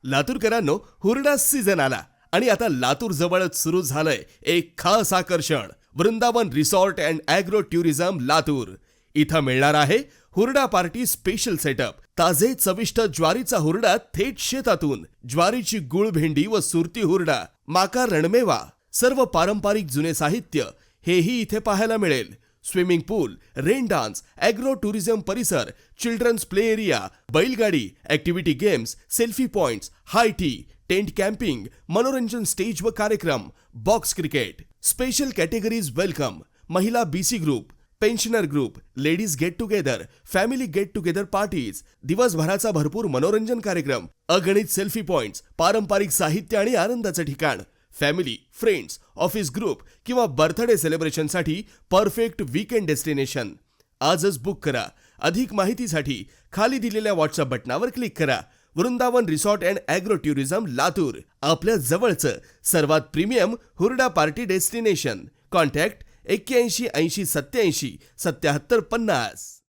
लातूरकरांनो, हुरडा सीझन आला आणि आता लातूर जवळच सुरू झालंय एक खास आकर्षण, Vrindavan resort and agro tourism Latur. इथं मिळणार आहे हुरडा पार्टी स्पेशल सेटअप. ताजे चविष्ट ज्वारीचा हुरडा थेट शेतातून, ज्वारीची गुळ भेंडी व सुरती हुरडा, माका रणमेवा, सर्व पारंपरिक जुने साहित्य हेही इथे पाहायला मिळेल. Swimming pool, rain dance, agro tourism परिसर, चिल्ड्रन्स प्ले एरिया, बैलगाडी, activity games, selfie points, high tea, tent camping, मनोरंजन स्टेज व कार्यक्रम, box cricket, special categories welcome, महिला BC group, pensioner group, ladies get together, family get together parties, दिवसभराचा भरपूर मनोरंजन कार्यक्रम, अगणित सेल्फी पॉइंट्स, पारंपरिक साहित्य आणि आनंदाचं ठिकाण, फॅमिली, फ्रेंड्स, ऑफिस ग्रुप किंवा बर्थडे सेलिब्रेशनसाठी परफेक्ट वीकेंड डेस्टिनेशन. आजच बुक करा. अधिक माहितीसाठी खाली दिलेल्या व्हॉट्सअप बटनावर क्लिक करा. Vrindavan resort and agro tourism Latur, आपल्या जवळचं सर्वात प्रीमियम हुरडा पार्टी डेस्टिनेशन. कॉन्टॅक्ट 81 80 87 77 50.